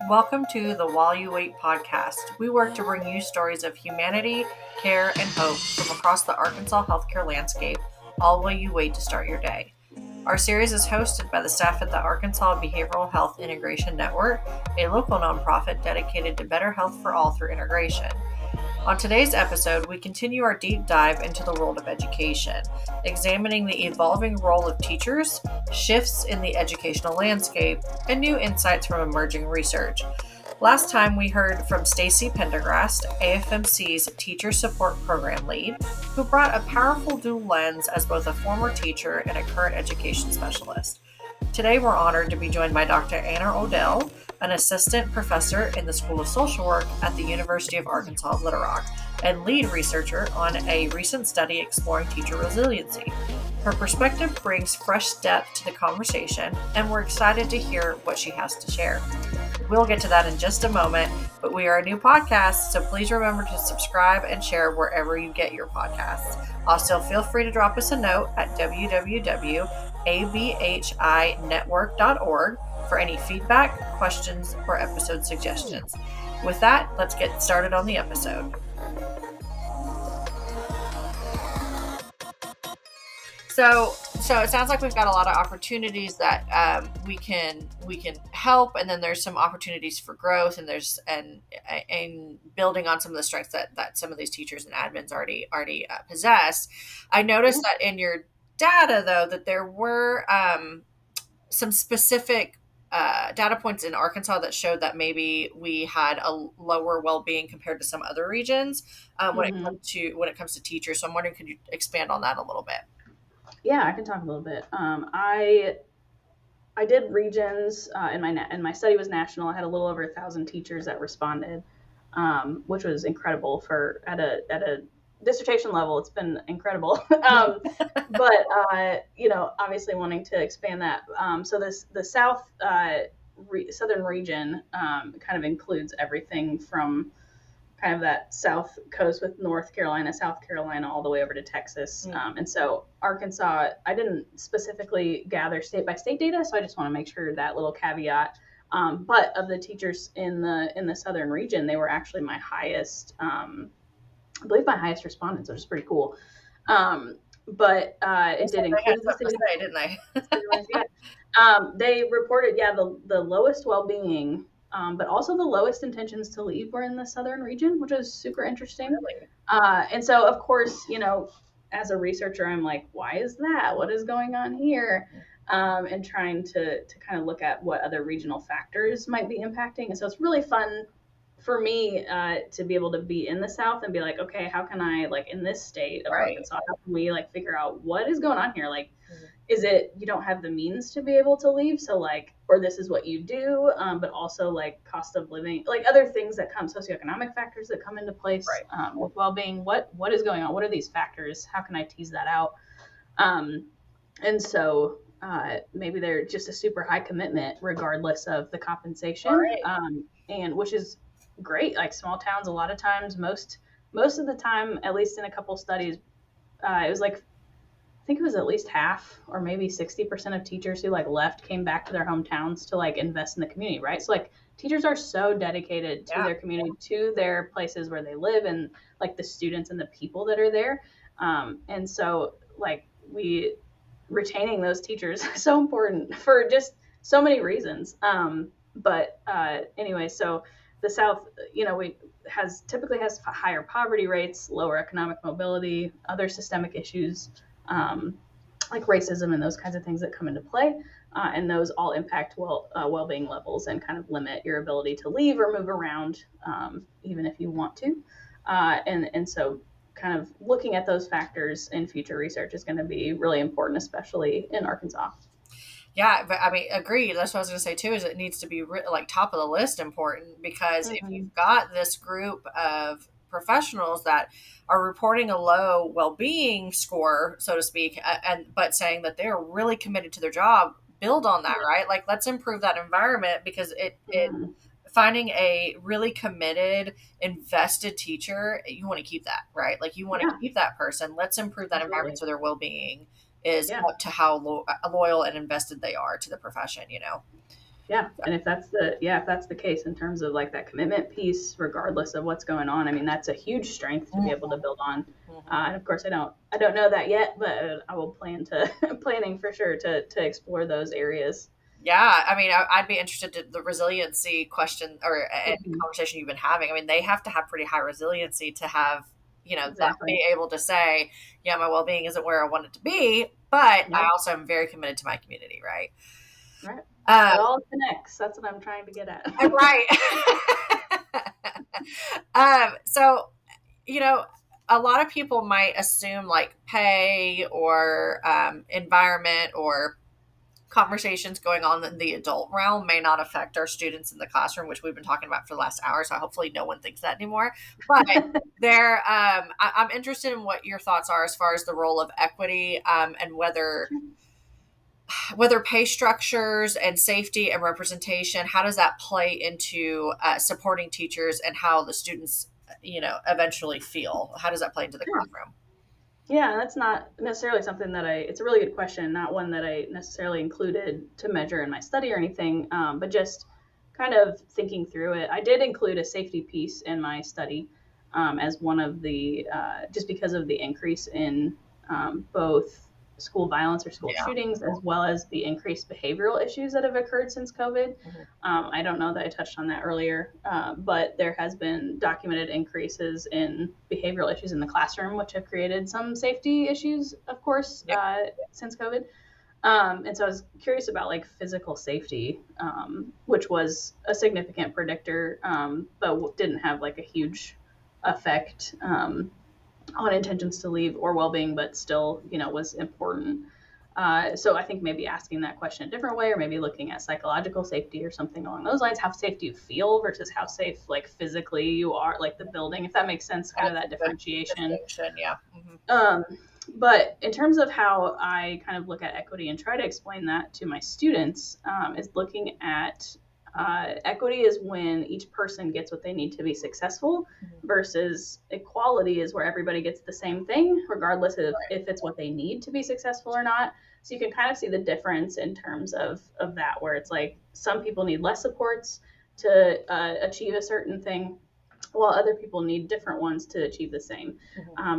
Welcome to the While You Wait podcast. We work to bring you stories of humanity, care, and hope from across the Arkansas healthcare landscape, all while you wait to start your day. Our series is hosted by the staff at the Arkansas Behavioral Health Integration Network, a local nonprofit dedicated to better health for all through integration. On today's episode, we continue our deep dive into the world of education, examining the evolving role of teachers, shifts in the educational landscape, and new insights from emerging research. Last time we heard from Stacy Pendergrast, AFMC's Teacher Support Program Lead, who brought a powerful dual lens as both a former teacher and a current education specialist. Today we're honored to be joined by Dr. Anna Odell, an assistant professor in the School of Social Work at the University of Arkansas Little Rock, and lead researcher on a recent study exploring teacher resiliency. Her perspective brings fresh depth to the conversation, and we're excited to hear what she has to share. We'll get to that in just a moment, but we are a new podcast, so please remember to subscribe and share wherever you get your podcasts. Also, feel free to drop us a note at www.abhinetwork.org for any feedback, questions, or episode suggestions. With that, let's get started on the episode. So it sounds like we've got a lot of opportunities that we can help, and then there's some opportunities for growth, and building on some of the strengths that some of these teachers and admins already possess. I noticed that in your data, though, that there were some specific data points in Arkansas that showed that maybe we had a lower well-being compared to some other regions when it comes to teachers. So I'm wondering, could you expand on that a little bit? Yeah, I can talk a little bit. I did regions, and my study was national. I had a little over 1,000 teachers that responded, which was incredible for at a dissertation level. It's been incredible, but obviously wanting to expand that. So the southern region kind of includes everything from kind of that south coast with North Carolina, South Carolina, all the way over to Texas. And so Arkansas, I didn't specifically gather state by state data, so I just want to make sure that little caveat. But of the teachers in the southern region, they were actually my highest, I believe my highest respondents, which is pretty cool. But it did include the state, didn't they? They reported, the lowest well-being, but also the lowest intentions to leave were in the southern region, which is super interesting. Really? And so, of course, as a researcher, I'm like, why is that? What is going on here? And trying to kind of look at what other regional factors might be impacting. And so it's really fun for me to be able to be in the South and be like, okay, how can I, like, in this state of Arkansas, how can we, like, figure out what is going on here? Like, is it you don't have the means to be able to leave, so, like, or this is what you do, but also, like, cost of living, like, other things that come, socioeconomic factors that come into place with well-being. What is going on? What are these factors? How can I tease that out? And so maybe they're just a super high commitment regardless of the compensation, and which is great. Like, small towns, a lot of times, most of the time, at least in a couple studies, it was like, I think it was at least half or maybe 60% of teachers who, like, left came back to their hometowns to, like, invest in the community, right? So, like, teachers are so dedicated to their community, to their places where they live, and, like, the students and the people that are there. And so, like, retaining those teachers is so important for just so many reasons. But anyway, so the South, typically has higher poverty rates, lower economic mobility, other systemic issues, like racism and those kinds of things that come into play. And those all impact well-being levels and kind of limit your ability to leave or move around, even if you want to. And so kind of looking at those factors in future research is going to be really important, especially in Arkansas. Yeah, but I mean, agreed. That's what I was going to say too, is it needs to be like top of the list important, because if you've got this group of professionals that are reporting a low well-being score, so to speak, but saying that they're really committed to their job, build on that, right? Like, let's improve that environment, because finding a really committed, invested teacher, you want to keep that, right? Like, you want to keep that person. Let's improve that environment so their well-being is up to how loyal and invested they are to the profession, Yeah. And if that's the case in terms of like that commitment piece, regardless of what's going on, I mean, that's a huge strength to be able to build on. And of course, I don't know that yet, but I will planning for sure to explore those areas. Yeah, I mean, I'd be interested in the resiliency question or and Mhm. conversation you've been having. I mean, they have to have pretty high resiliency to have, that Exactly. be able to say, yeah, my well being isn't where I want it to be, but I Yep. also am very committed to my community, right? Right. Um, It all connects. That's what I'm trying to get at. right. So, you know, a lot of people might assume like pay or environment or conversations going on in the adult realm may not affect our students in the classroom, which we've been talking about for the last hour. So hopefully no one thinks that anymore. But I'm interested in what your thoughts are as far as the role of equity and whether pay structures and safety and representation, how does that play into supporting teachers and how the students, eventually feel? How does that play into the Sure. classroom? Yeah, that's not necessarily something it's a really good question, not one that I necessarily included to measure in my study or anything, but just kind of thinking through it. I did include a safety piece in my study as one of just because of the increase in both school violence or school Yeah. shootings, as well as the increased behavioral issues that have occurred since COVID. Mhm. I don't know that I touched on that earlier, but there has been documented increases in behavioral issues in the classroom, which have created some safety issues, of course, Yeah. since COVID. And so I was curious about like physical safety, which was a significant predictor, but didn't have like a huge effect on intentions to leave or well-being, but still, was important. So I think maybe asking that question a different way, or maybe looking at psychological safety or something along those lines. How safe do you feel versus how safe, like physically, you are, like the building, if that makes sense, kind of That's that a good differentiation. distinction. Yeah. Hmm. Um, but in terms of how I kind of look at equity and try to explain that to my students, is looking at equity is when each person gets what they need to be successful, versus equality is where everybody gets the same thing, regardless of if it's what they need to be successful or not. So you can kind of see the difference in terms of that, where it's like some people need less supports to achieve a certain thing, while other people need different ones to achieve the same.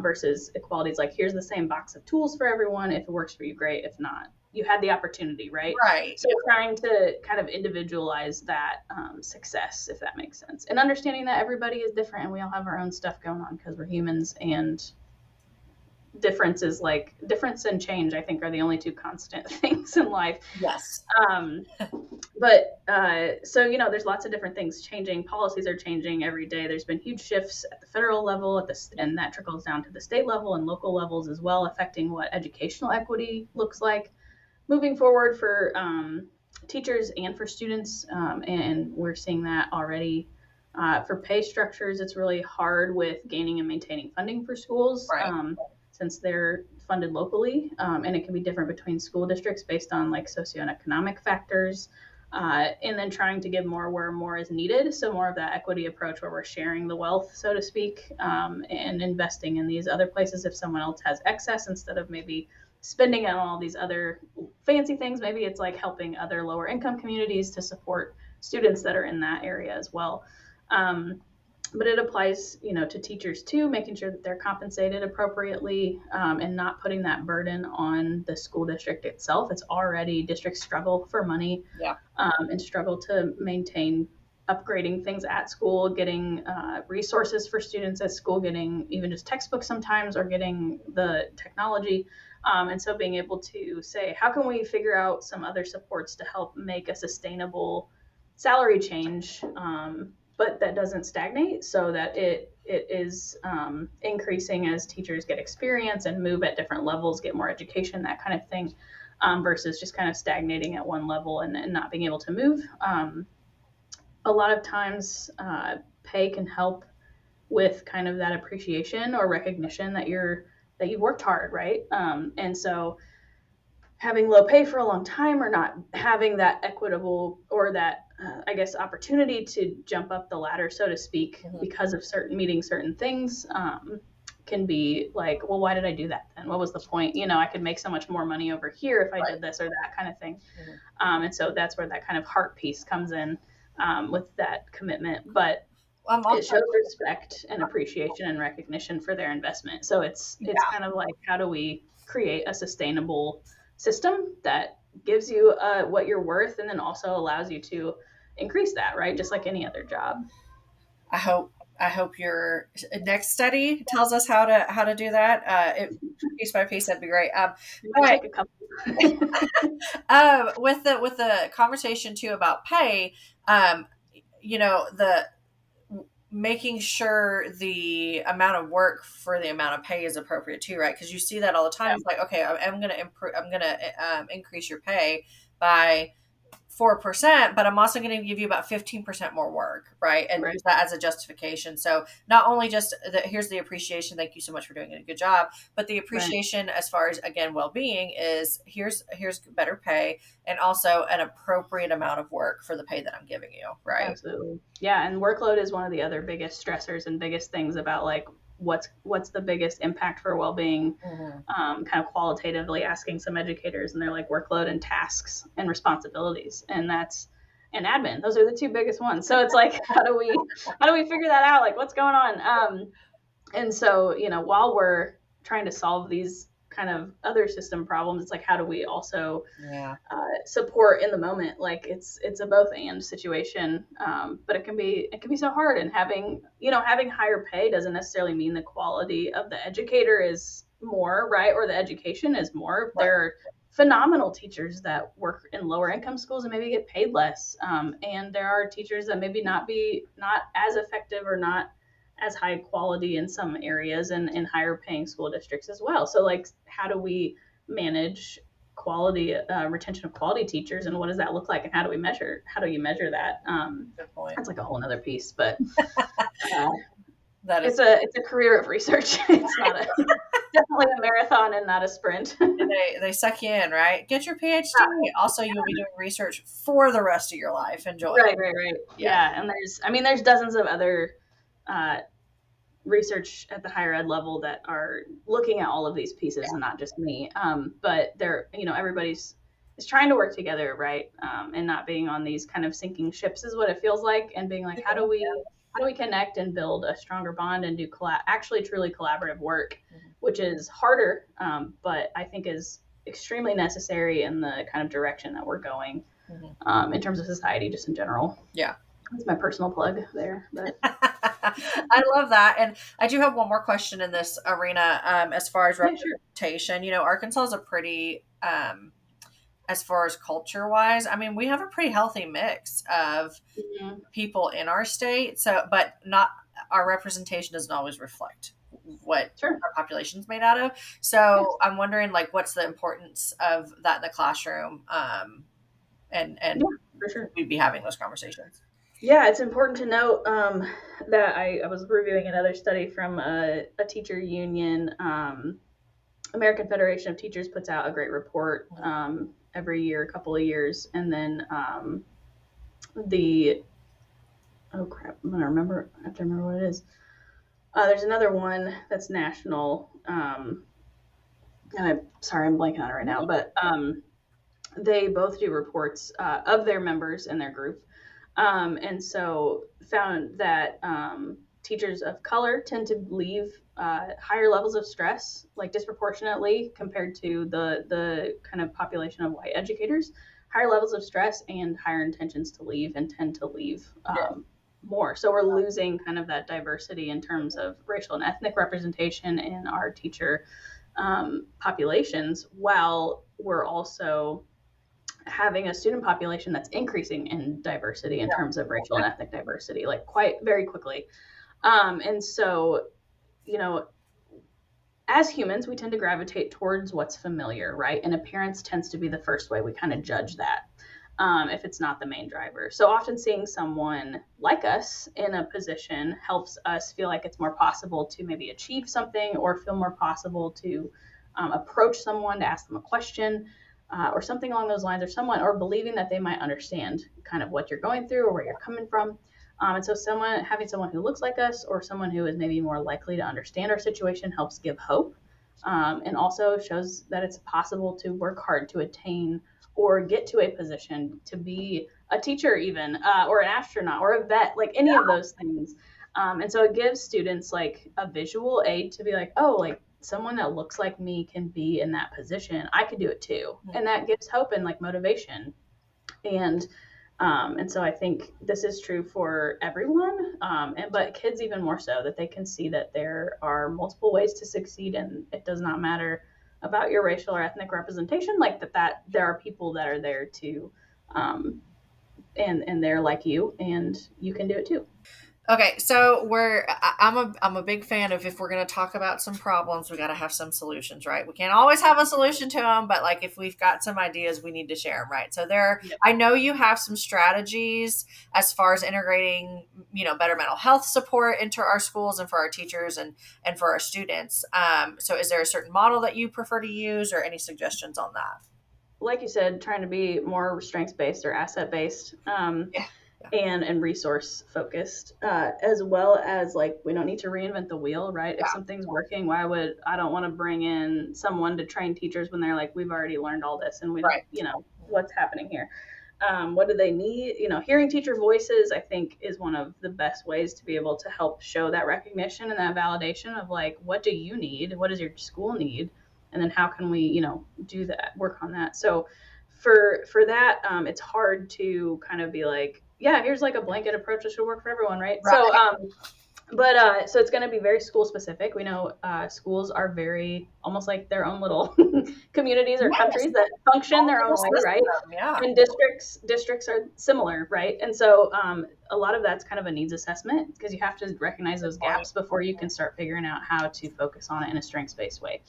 Versus equality is like, here's the same box of tools for everyone. If it works for you, great. If not, you had the opportunity, right? Right. So trying to kind of individualize that success, if that makes sense, and understanding that everybody is different and we all have our own stuff going on because we're humans, and difference and change, I think, are the only two constant things in life. Yes. um, but so there's lots of different things changing. Policies are changing every day. There's been huge shifts at the federal level, and that trickles down to the state level and local levels as well, affecting what educational equity looks like moving forward for teachers and for students. And we're seeing that already. For pay structures, it's really hard with gaining and maintaining funding for schools, Right. since they're funded locally, and it can be different between school districts based on like socioeconomic factors. And then trying to give more where more is needed. So more of that equity approach where we're sharing the wealth, so to speak, and investing in these other places if someone else has excess, instead of maybe spending on all these other fancy things. Maybe it's like helping other lower income communities to support students that are in that area as well. But it applies, to teachers too, making sure that they're compensated appropriately, and not putting that burden on the school district itself. It's already districts struggle for money, Yeah. and struggle to maintain upgrading things at school, getting resources for students at school, getting even just textbooks sometimes, or getting the technology. And so being able to say, how can we figure out some other supports to help make a sustainable salary change, but that doesn't stagnate, so that it is increasing as teachers get experience and move at different levels, get more education, that kind of thing, versus just kind of stagnating at one level and not being able to move. A lot of times, pay can help with kind of that appreciation or recognition that you've worked hard, right? And so having low pay for a long time, or not having that equitable, or that I guess opportunity to jump up the ladder, so to speak, because of meeting certain things, can be like, well, why did I do that then? What was the point? I could make so much more money over here if I did this or that kind of thing. And so that's where that kind of heart piece comes in with that commitment. But it shows respect and appreciation and recognition for their investment. So it's kind of like, how do we create a sustainable system that gives you what you're worth and then also allows you to increase that, right? Just like any other job. I hope your next study tells us how to do that. Piece by piece, that'd be great. Take a couple. With the conversation too about pay, the making sure the amount of work for the amount of pay is appropriate too, right? Because you see that all the time. Yeah. It's like, okay, I'm going to improve. I'm going to increase your pay by 4%, but I'm also going to give you about 15% more work, right? And use that as a justification. So not only just here's the appreciation, thank you so much for doing a good job, but the appreciation as far as, again, well-being is here's better pay and also an appropriate amount of work for the pay that I'm giving you, right? Absolutely. Yeah, and workload is one of the other biggest stressors and biggest things about like what's the biggest impact for well-being, kind of qualitatively asking some educators, and they're like workload and tasks and responsibilities, and admin. Those are the two biggest ones. So it's like, how do we figure that out? Like, what's going on? And so, while we're trying to solve these kind of other system problems, it's like, how do we also support in the moment? Like it's a both and situation, but it can be so hard. And having higher pay doesn't necessarily mean the quality of the educator is more, right? Or the education is more. Right. There are phenomenal teachers that work in lower income schools and maybe get paid less, and there are teachers that maybe not as effective or not as high quality in some areas and in higher paying school districts as well. So like, how do we manage quality, retention of quality teachers, and what does that look like, and how do you measure that? That's like a whole nother piece, but it's a career of research. It's not definitely a marathon and not a sprint. They suck you in, right? Get your PhD. Also, you'll be doing research for the rest of your life. Enjoy. Right. Yeah. And there's dozens of other research at the higher ed level that are looking at all of these pieces, and not just me. But they're, everybody's is trying to work together, right? And not being on these kind of sinking ships is what it feels like, and being like, how do we connect and build a stronger bond and do actually truly collaborative work, which is harder, but I think is extremely necessary in the kind of direction that we're going, in terms of society, just in general. Yeah. That's my personal plug there. But I love that. And I do have one more question in this arena, as far as representation. Sure. Arkansas is a pretty, as far as culture wise, we have a pretty healthy mix of people in our state. So, but not our representation doesn't always reflect what our population's made out of. So I'm wondering, like, what's the importance of that in the classroom? And for sure, we'd be having those conversations. Yeah, it's important to note that I was reviewing another study from a teacher union. American Federation of Teachers puts out a great report every year, a couple of years. And then I'm going to remember. I have to remember what it is. There's another one that's national. And I'm blanking on it right now. But they both do reports of their members in their group. And so found that teachers of color tend to leave higher levels of stress, like disproportionately compared to the kind of population of white educators, higher levels of stress and higher intentions to leave, and tend to leave more. So we're losing kind of that diversity in terms of racial and ethnic representation in our teacher populations, while we're also having a student population that's increasing in diversity in terms of racial and ethnic diversity, like quite very quickly. And so, as humans, we tend to gravitate towards what's familiar, right? And appearance tends to be the first way we kind of judge that, if it's not the main driver. So often seeing someone like us in a position helps us feel like it's more possible to maybe achieve something, or feel more possible to approach someone to ask them a question, or something along those lines, or believing that they might understand kind of what you're going through or where you're coming from. And so having someone who looks like us or someone who is maybe more likely to understand our situation helps give hope, and also shows that it's possible to work hard to attain or get to a position to be a teacher even, or an astronaut or a vet, like any of those things. And so it gives students like a visual aid to be like, oh, like someone that looks like me can be in that position. I could do it too. And that gives hope and like motivation. And and so I think this is true for everyone, but kids even more so, that they can see that there are multiple ways to succeed, and it does not matter about your racial or ethnic representation. Like that there are people that are there to, and they're like you, and you can do it too. Okay, so I'm a big fan of, if we're going to talk about some problems, we got to have some solutions, right? We can't always have a solution to them, but like if we've got some ideas, we need to share them, right? So I know you have some strategies as far as integrating, better mental health support into our schools and for our teachers and for our students. So is there a certain model that you prefer to use, or any suggestions on that? Like you said, trying to be more strengths based or asset based. Yeah. And resource focused, as well as like, we don't need to reinvent the wheel, right? Yeah. If something's working, I don't want to bring in someone to train teachers when they're like, we've already learned all this and we don't, what's happening here. What do they need? Hearing teacher voices, I think, is one of the best ways to be able to help show that recognition and that validation of like, what do you need? What does your school need? And then how can we, do that, work on that? So for that, it's hard to kind of be like, yeah, here's like a blanket approach that should work for everyone, right? So, so it's going to be very school specific. We know schools are very almost like their own little communities or countries that function their own way, right? Yeah. And districts are similar, right? And so a lot of that's kind of a needs assessment, because you have to recognize those gaps before you can start figuring out how to focus on it in a strengths-based way.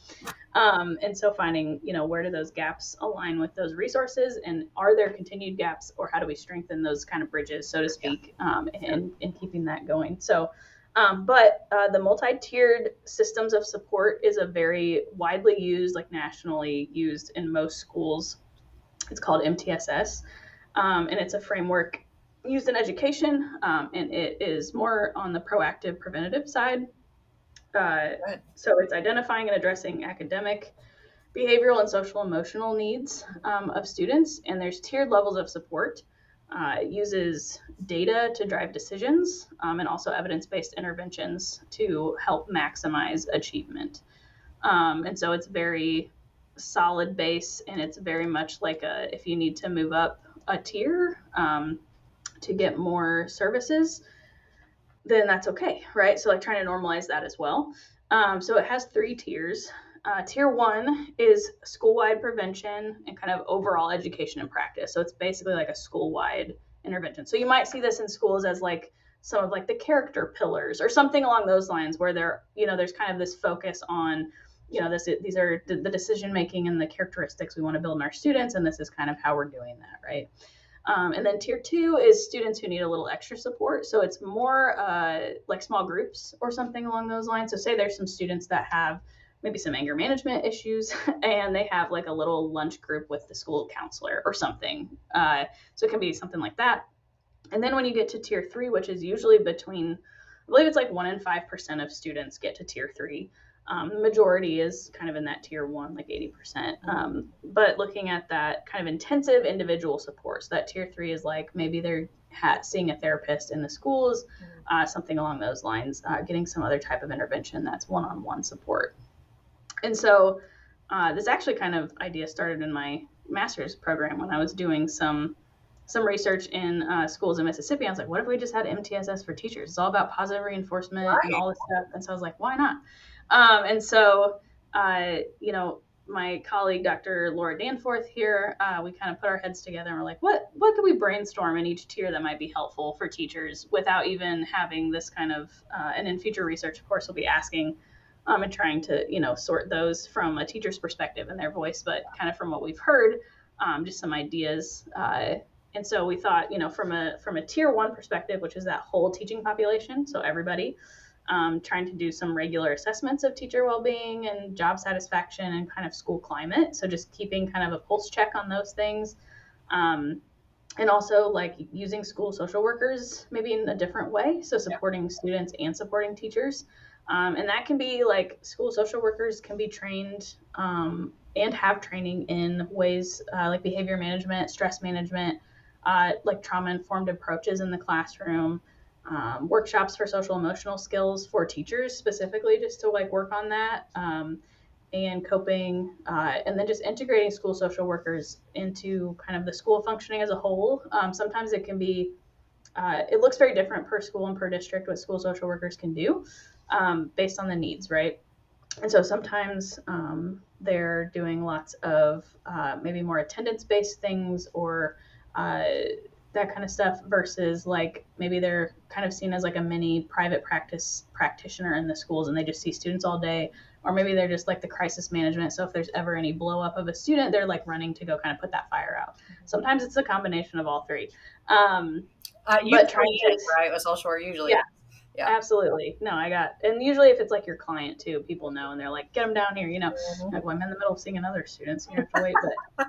And so finding, where do those gaps align with those resources, and are there continued gaps, or how do we strengthen those kind of bridges, so to speak, and keeping that going. So, but the multi-tiered systems of support is a very widely used, like nationally used in most schools. It's called MTSS, and it's a framework used in education, and it is more on the proactive, preventative side. So it's identifying and addressing academic, behavioral, and social emotional needs of students. And there's tiered levels of support. It uses data to drive decisions, and also evidence-based interventions to help maximize achievement. And so it's very solid base, and it's very much like if you need to move up a tier to get more services, then that's okay, right? So like trying to normalize that as well. So it has 3 tiers. Tier 1 is school-wide prevention and kind of overall education and practice. So it's basically like a school-wide intervention. So you might see this in schools as like some of like the character pillars or something along those lines, where there's kind of this focus on, these are the decision-making and the characteristics we want to build in our students, and this is kind of how we're doing that, right? And then tier 2 is students who need a little extra support. So it's more like small groups or something along those lines. So say there's some students that have maybe some anger management issues, and they have like a little lunch group with the school counselor or something. So it can be something like that. And then when you get to tier 3, which is usually between, I believe it's like 1 in 5% of students get to tier 3. The majority is kind of in that tier 1, like 80%. But looking at that kind of intensive individual support, so that tier 3 is like maybe they're seeing a therapist in the schools, something along those lines, getting some other type of intervention that's one-on-one support. And so this actually kind of idea started in my master's program when I was doing some research in schools in Mississippi. I was like, what if we just had MTSS for teachers? It's all about positive reinforcement and all this stuff. And so I was like, why not? And so, my colleague, Dr. Laura Danforth here, we kind of put our heads together and we're like, what could we brainstorm in each tier that might be helpful for teachers without even having this kind of, and in future research, of course, we'll be asking and trying to, sort those from a teacher's perspective and their voice, but kind of from what we've heard, just some ideas. And so we thought, from a tier 1 perspective, which is that whole teaching population, so everybody, trying to do some regular assessments of teacher well-being and job satisfaction and kind of school climate. So just keeping kind of a pulse check on those things. And also like using school social workers maybe in a different way. So supporting students and supporting teachers. And that can be like school social workers can be trained and have training in ways like behavior management, stress management, like trauma informed approaches in the classroom, workshops for social emotional skills for teachers specifically, just to like work on that. And coping, and then just integrating school social workers into kind of the school functioning as a whole. Sometimes it can be, it looks very different per school and per district what school social workers can do based on the needs, right? And so sometimes they're doing lots of maybe more attendance based things or that kind of stuff versus like maybe they're kind of seen as like a mini private practice practitioner in the schools and they just see students all day, or maybe they're just like the crisis management, so if there's ever any blow up of a student they're like running to go kind of put that fire out. Sometimes it's a combination of all three. But trying to, right, with social work usually. Yeah, absolutely. No, and usually if it's like your client too, people know and they're like, get them down here, like, well, I'm in the middle of seeing another student, so you have to wait, but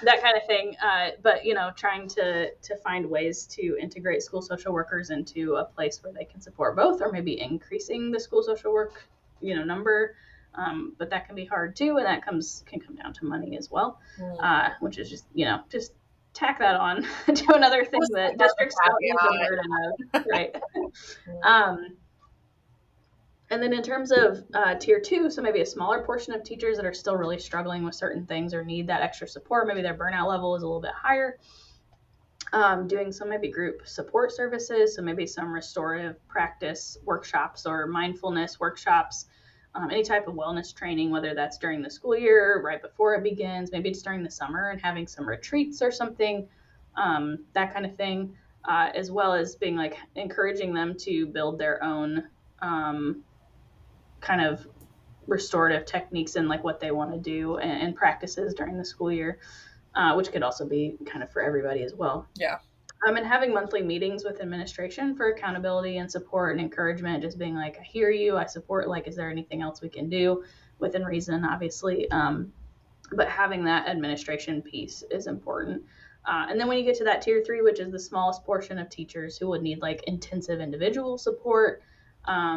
that kind of thing. But, trying to find ways to integrate school social workers into a place where they can support both, or maybe increasing the school social work, number. But that can be hard too. And that can come down to money as well, which is just tack that on to another thing that districts don't use the burden of, right? And then in terms of tier 2, so maybe a smaller portion of teachers that are still really struggling with certain things or need that extra support, maybe their burnout level is a little bit higher, doing some maybe group support services, so maybe some restorative practice workshops or mindfulness workshops, any type of wellness training, whether that's during the school year, right before it begins, maybe it's during the summer and having some retreats or something, that kind of thing, as well as being like encouraging them to build their own kind of restorative techniques and like what they want to do and practices during the school year, which could also be kind of for everybody as well. Yeah. And having monthly meetings with administration for accountability and support and encouragement, just being like, I hear you, I support, like, is there anything else we can do within reason, obviously. But having that administration piece is important. And then when you get to that tier 3, which is the smallest portion of teachers who would need like intensive individual support,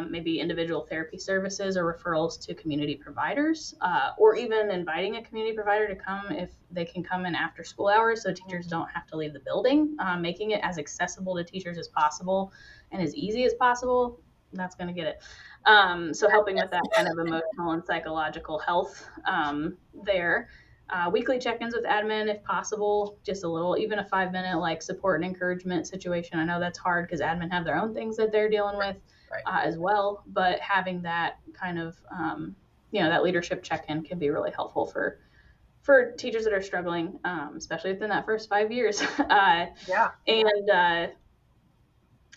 maybe individual therapy services or referrals to community providers, or even inviting a community provider to come if they can come in after school hours so teachers don't have to leave the building, making it as accessible to teachers as possible and as easy as possible. That's going to get it. So helping with that kind of emotional and psychological health there. Weekly check-ins with admin if possible, just a little, even a 5-minute like support and encouragement situation. I know that's hard because admin have their own things that they're dealing with. Right. As well, but having that kind of that leadership check-in can be really helpful for teachers that are struggling, especially within that first 5 years. And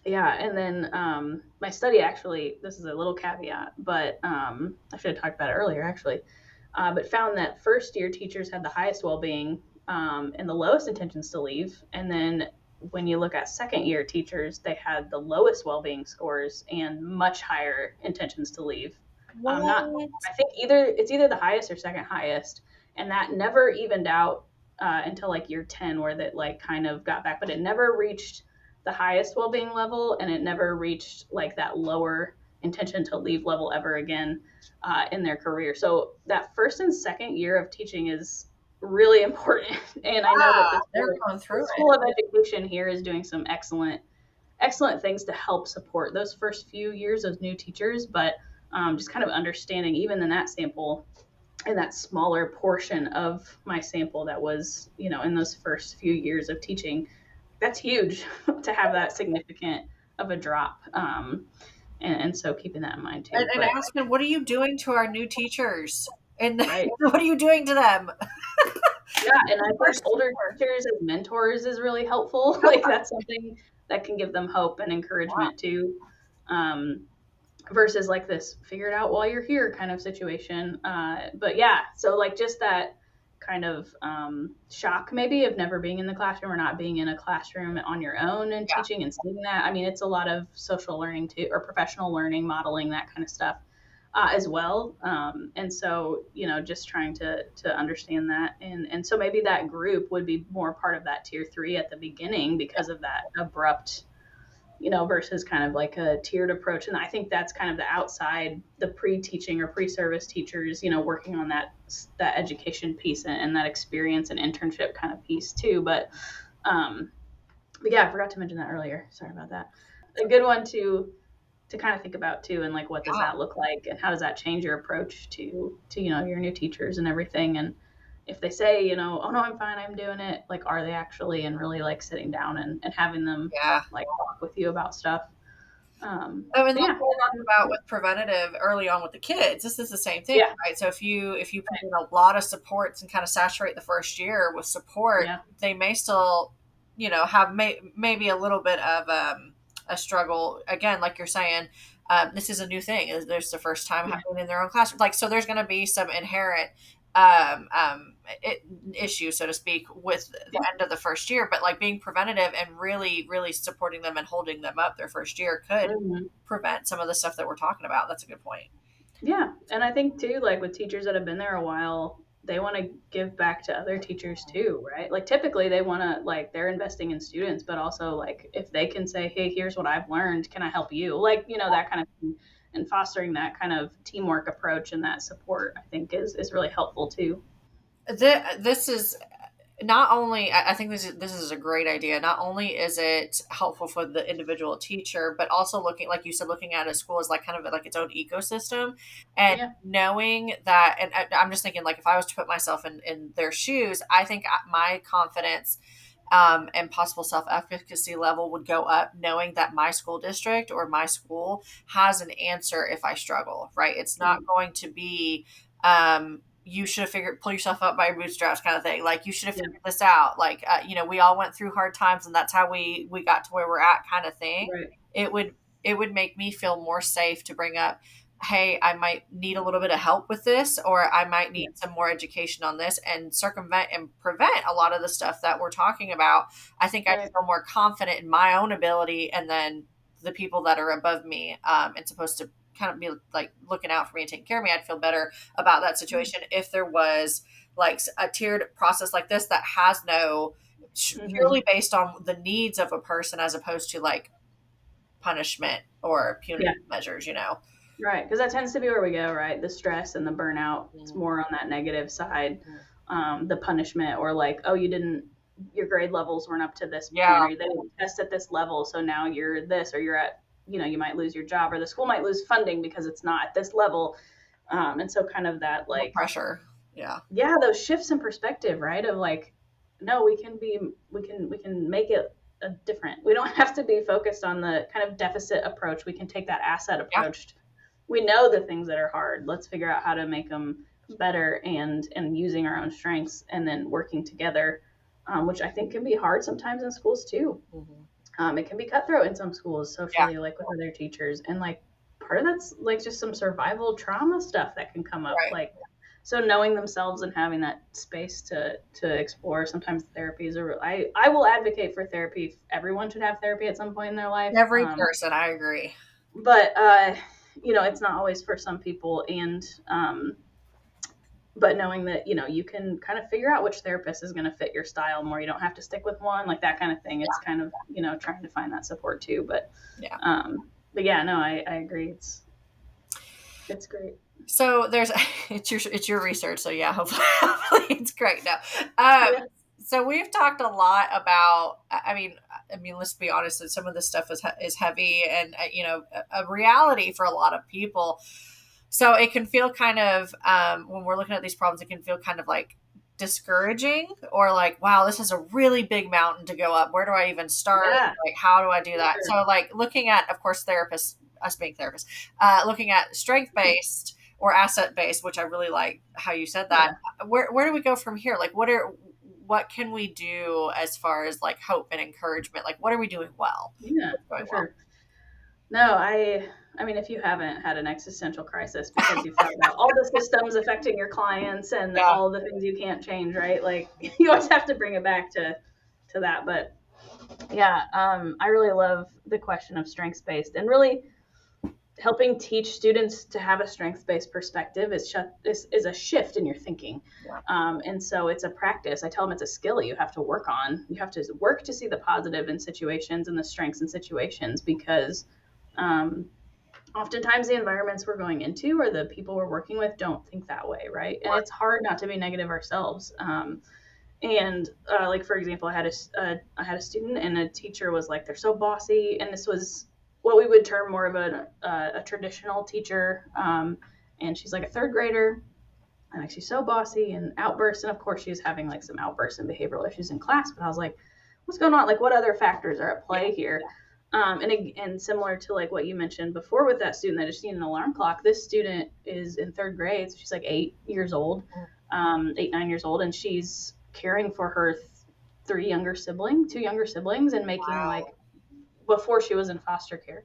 then my study, actually, this is a little caveat, but I should have talked about it earlier actually, but found that first year teachers had the highest well-being and the lowest intentions to leave, and then when you look at second year teachers, they had the lowest well-being scores and much higher intentions to leave. I think it's either the highest or second highest, and that never evened out until like year 10, where that like kind of got back, but it never reached the highest well-being level, and it never reached like that lower intention to leave level ever again in their career. So that first and second year of teaching is really important, and I know that the School of Education here is doing some excellent things to help support those first few years, those new teachers, but just kind of understanding even in that sample, in that smaller portion of my sample that was in those first few years of teaching, that's huge to have that significant of a drop, and so keeping that in mind too. And asking, what are you doing to our new teachers? And right. What are you doing to them? Yeah, and I think older teachers as mentors is really helpful. Like that's something that can give them hope and encouragement too, versus like this figure it out while you're here kind of situation. But yeah, so like just that kind of shock maybe of never being in the classroom or not being in a classroom on your own and teaching and seeing that. I mean, it's a lot of social learning too, or professional learning, modeling, that kind of stuff. as well. And so, just trying to understand that. And so maybe that group would be more part of that tier 3 at the beginning because of that abrupt, versus kind of like a tiered approach. And I think that's kind of the outside, the pre-teaching or pre-service teachers, working on that education piece and that experience and internship kind of piece too. But yeah, I forgot to mention that earlier. Sorry about that. A good one to kind of think about too, and like what does that look like, and how does that change your approach to your new teachers and everything. And if they say, oh no, I'm fine, I'm doing it, like, are they actually, and really like sitting down and having them like talk with you about stuff. I mean, like we talked about with preventative early on with the kids, this is the same thing, right? So if you put in a lot of supports and kind of saturate the first year with support, they may still, have maybe a little bit of a struggle. Again, like you're saying, this is a new thing. There's the first time happening in their own classroom. Like, so there's going to be some inherent issue, so to speak, with the end of the first year. But like being preventative and really, really supporting them and holding them up their first year could prevent some of the stuff that we're talking about. That's a good point. Yeah. And I think too, like with teachers that have been there a while, they want to give back to other teachers too, right? Like typically they want to, like, they're investing in students, but also like if they can say, hey, here's what I've learned, can I help you? Like, that kind of thing. And fostering that kind of teamwork approach and that support, I think is really helpful too. This is not only, I think this is a great idea. Not only is it helpful for the individual teacher, but also looking, like you said, looking at a school as like kind of like its own ecosystem, and knowing that, and I'm just thinking, like, if I was to put myself in their shoes, I think my confidence and possible self-efficacy level would go up knowing that my school district or my school has an answer if I struggle, right? It's not going to be, you should have pull yourself up by your bootstraps kind of thing. Like, you should have figured this out. Like, we all went through hard times and that's how we got to where we're at kind of thing. Right. It would make me feel more safe to bring up, hey, I might need a little bit of help with this, or I might need some more education on this, and circumvent and prevent a lot of the stuff that we're talking about. I think I feel more confident in my own ability, and then the people that are above me and supposed to kind of be like looking out for me and taking care of me, I'd feel better about that situation if there was like a tiered process like this that has no purely based on the needs of a person as opposed to like punishment or punitive measures, Right, because that tends to be where we go, right? The stress and the burnout. It's more on that negative side. The punishment, or like, oh, your grade levels weren't up to this point, or they didn't test at this level, so now you're this, or you're at, you might lose your job, or the school might lose funding because it's not at this level. And so kind of that like pressure. Those shifts in perspective, right? Of like, no, we can make it different. We don't have to be focused on the kind of deficit approach. We can take that asset approach. We know the things that are hard. Let's figure out how to make them better, and using our own strengths, and then working together, which I think can be hard sometimes in schools too. It can be cutthroat in some schools socially, like with other teachers. And like part of that's like just some survival trauma stuff that can come up. Like, so knowing themselves and having that space to explore. Sometimes therapy is I will advocate for therapy. Everyone should have therapy at some point in their life. Every person, I agree. But it's not always for some people, and but knowing that you can kind of figure out which therapist is going to fit your style more. You don't have to stick with one, like that kind of thing. It's kind of trying to find that support too. But I agree. It's great. So it's your research. So hopefully it's great. No. So we've talked a lot about, I mean, let's be honest, some of this stuff is heavy and, a reality for a lot of people. So it can feel kind of, when we're looking at these problems, it can feel kind of like discouraging, or like, wow, this is a really big mountain to go up. Where do I even start? Like, how do I do that? So like looking at, of course, us being therapists, looking at strength-based or asset-based, which I really like how you said that. Where do we go from here? Like, what can we do as far as like hope and encouragement? Like, what are we doing well? For sure. No, I mean, if you haven't had an existential crisis because you've thought about all the systems affecting your clients and all the things you can't change, right? Like, you always have to bring it back to that. But I really love the question of strengths-based, and really helping teach students to have a strengths-based perspective is a shift in your thinking. Yeah. And so it's a practice. I tell them it's a skill you have to work on. You have to work to see the positive in situations and the strengths in situations, because oftentimes the environments we're going into or the people we're working with don't think that way, right? And it's hard not to be negative ourselves. And like, for example, I had a student, and a teacher was like, they're so bossy, and this was what we would term more of a traditional teacher. And she's like a third grader, and like she's so bossy and outbursts. And of course, she was having like some outbursts and behavioral issues in class. But I was like, what's going on? Like, what other factors are at play here? And similar to like what you mentioned before with that student that just needed an alarm clock, this student is in third grade, so she's like 8 years old, 8-9 years old, and she's caring for her two younger siblings, and making like, before she was in foster care.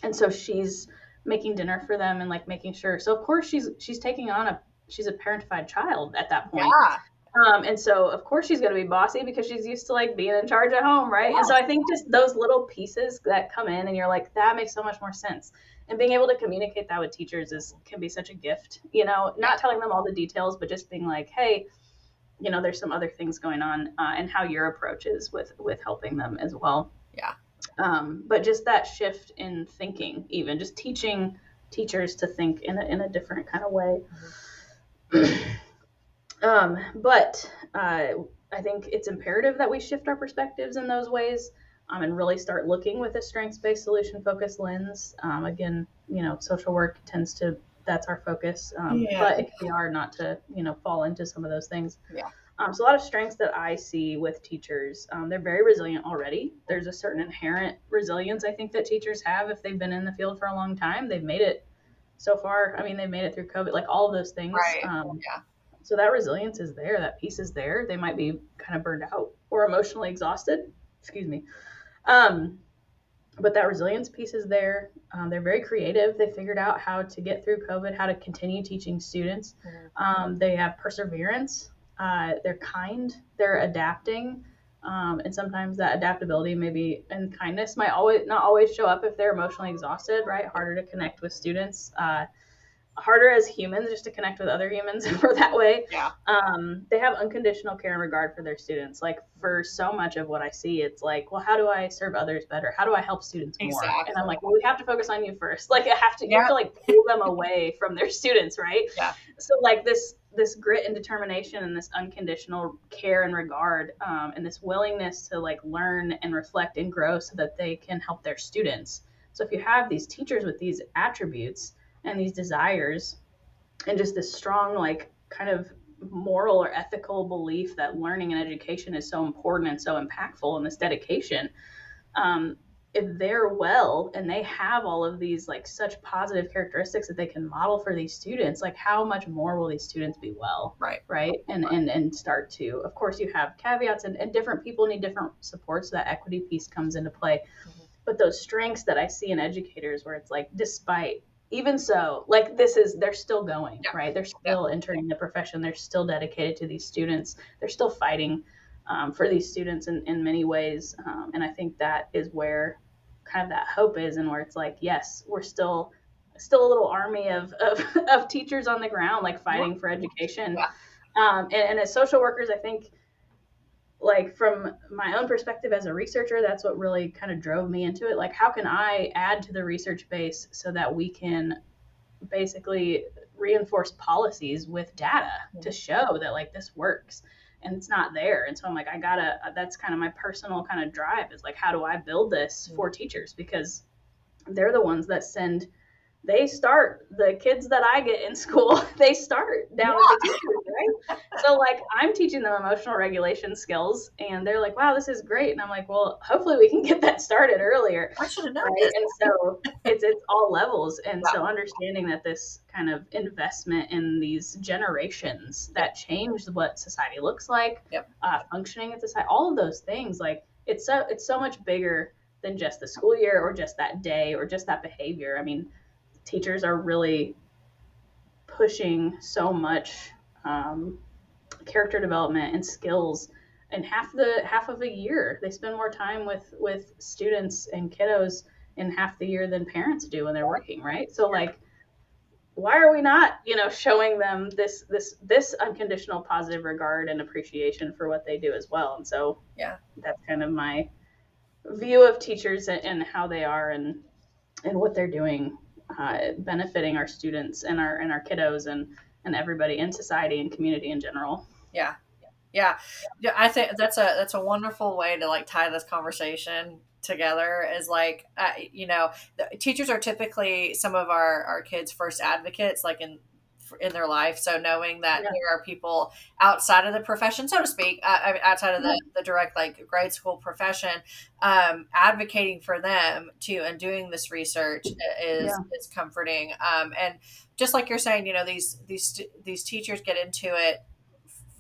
And so she's making dinner for them and like making sure. So of course she's taking on she's a parentified child at that point. Yeah. And so of course she's going to be bossy because she's used to like being in charge at home, right? Yeah. And so I think just those little pieces that come in, and you're like, that makes so much more sense. And being able to communicate that with teachers can be such a gift, not telling them all the details, but just being like, hey, there's some other things going on, and how your approach is with helping them as well. Yeah. But just that shift in thinking, even just teaching teachers to think in a different kind of way. But I think it's imperative that we shift our perspectives in those ways, and really start looking with a strengths-based, solution-focused lens. Again, social work that's our focus, but it can be hard not to, fall into some of those things. Yeah. So a lot of strengths that I see with teachers, they're very resilient already. There's a certain inherent resilience I think that teachers have if they've been in the field for a long time. They've made it so far. I mean, they've made it through COVID, like all of those things. Right. So that resilience is there. That piece is there. They might be kind of burned out or emotionally exhausted. Excuse me. But that resilience piece is there. They're very creative. They figured out how to get through COVID, how to continue teaching students. They have perseverance. They're kind. They're adapting. And sometimes that adaptability maybe and kindness might not always show up if they're emotionally exhausted, right? Harder to connect with students. Harder as humans just to connect with other humans for that way. Yeah. They have unconditional care and regard for their students. Like, for so much of what I see, it's like, well, how do I serve others better? How do I help students more? Exactly. And I'm like, well, we have to focus on you first. Like, you have to like pull them away from their students, right? Yeah. So like this grit and determination and this unconditional care and regard, and this willingness to like learn and reflect and grow so that they can help their students. So if you have these teachers with these attributes and these desires, and just this strong, like, kind of moral or ethical belief that learning and education is so important and so impactful, and this dedication, if they're well and they have all of these like such positive characteristics that they can model for these students, like how much more will these students be well? Right. And start to, of course, you have caveats, and different people need different supports, so that equity piece comes into play. But those strengths that I see in educators, where it's like, despite, even so, like, they're still going, right? They're still entering the profession. They're still dedicated to these students. They're still fighting for these students in many ways. And I think that is where kind of that hope is, and where it's like, yes, we're still a little army of teachers on the ground, like fighting for education. And as social workers, I think, like, from my own perspective as a researcher, that's what really kind of drove me into it. Like, how can I add to the research base so that we can basically reinforce policies with data to show that like this works? And it's not there. And so I'm like, that's kind of my personal kind of drive, is like, how do I build this for teachers? Because they're the ones that start the kids that I get in school, they start down with the teachers, right? So like, I'm teaching them emotional regulation skills, and they're like, wow, this is great. And I'm like, well, hopefully we can get that started earlier. I should have known. Right? And so it's all levels. And so understanding that this kind of investment in these generations that change what society looks like, functioning in society, all of those things, like, it's so much bigger than just the school year or just that day or just that behavior. I mean, teachers are really pushing so much character development and skills, and half of a year they spend more time with students and kiddos in half the year than parents do when they're working, right? So like, why are we not, showing them this unconditional positive regard and appreciation for what they do as well? And so that's kind of my view of teachers and how they are and what they're doing, benefiting our students and our kiddos and everybody in society and community in general. Yeah. I think that's a wonderful way to like tie this conversation together, is like, teachers are typically some of our kids' first advocates, like in their life. So knowing that there are people outside of the profession, so to speak, outside of the direct like grade school profession, advocating for them too, and doing this research is comforting. And just like you're saying, these teachers get into it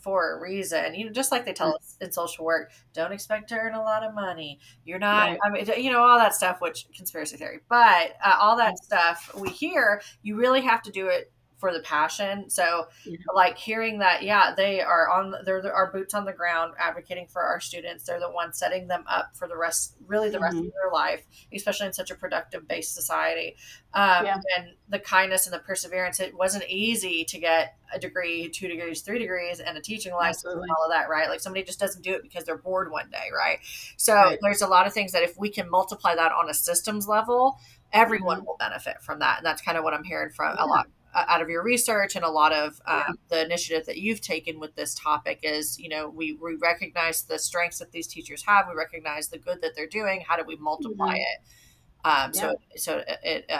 for a reason, just like they tell us in social work, don't expect to earn a lot of money. You're not, I mean, all that stuff, which conspiracy theory, but all that stuff we hear, you really have to do it for the passion. So like hearing that, they are they're our boots on the ground, advocating for our students. They're the ones setting them up for the rest of their life, especially in such a productive based society. And the kindness and the perseverance. It wasn't easy to get a degree, 2 degrees, 3 degrees, and a teaching license and all of that, right? Like somebody just doesn't do it because they're bored one day, right? So there's a lot of things that if we can multiply that on a systems level, everyone will benefit from that. And that's kind of what I'm hearing from a lot out of your research, and a lot of the initiative that you've taken with this topic is, we recognize the strengths that these teachers have. We recognize the good that they're doing. How do we multiply it? So it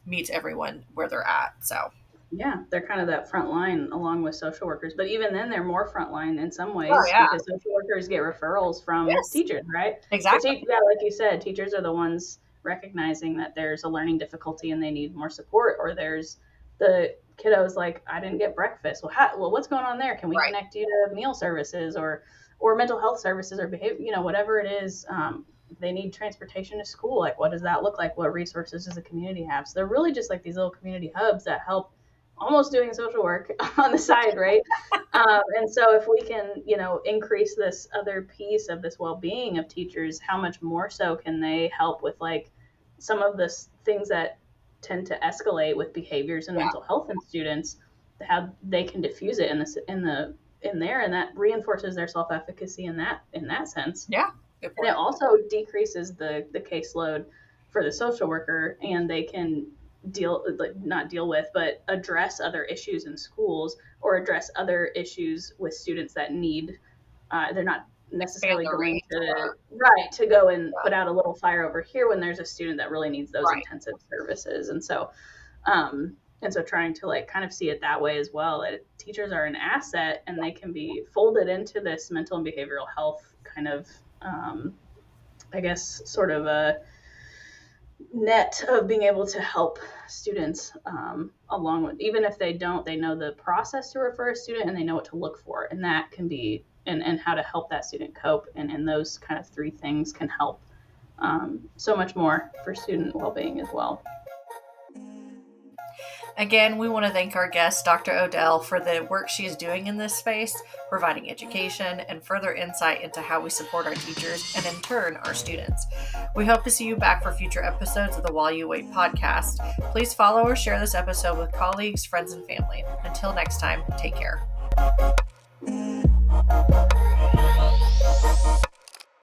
meets everyone where they're at. So they're kind of that front line along with social workers, but even then they're more front line in some ways because social workers get referrals from teachers, right? Exactly. So, like you said, teachers are the ones recognizing that there's a learning difficulty and they need more support, or there's the kiddos like, I didn't get breakfast. Well, what's going on there? Can we connect you to meal services or mental health services or behavior, whatever it is. They need transportation to school. Like, what does that look like? What resources does the community have? So they're really just like these little community hubs that help, almost doing social work on the side, right? And so if we can, increase this other piece of this well-being of teachers, how much more so can they help with like some of the things that tend to escalate with behaviors and mental health in students, how they can diffuse it in there, and that reinforces their self-efficacy in that sense. And it also decreases the caseload for the social worker, and they can address other issues in schools, or address other issues with students that need, they're not necessarily going to go and put out a little fire over here when there's a student that really needs those intensive services. And so trying to like kind of see it that way as well, that teachers are an asset and they can be folded into this mental and behavioral health kind of, I guess, sort of a net of being able to help students along with, even if they know the process to refer a student and they know what to look for, and that can be and how to help that student cope, and those kind of 3 things can help so much more for student well-being as well. Again, we want to thank our guest, Dr. Odell, for the work she is doing in this space, providing education and further insight into how we support our teachers and, in turn, our students. We hope to see you back for future episodes of the While You Wait podcast. Please follow or share this episode with colleagues, friends, and family. Until next time, take care.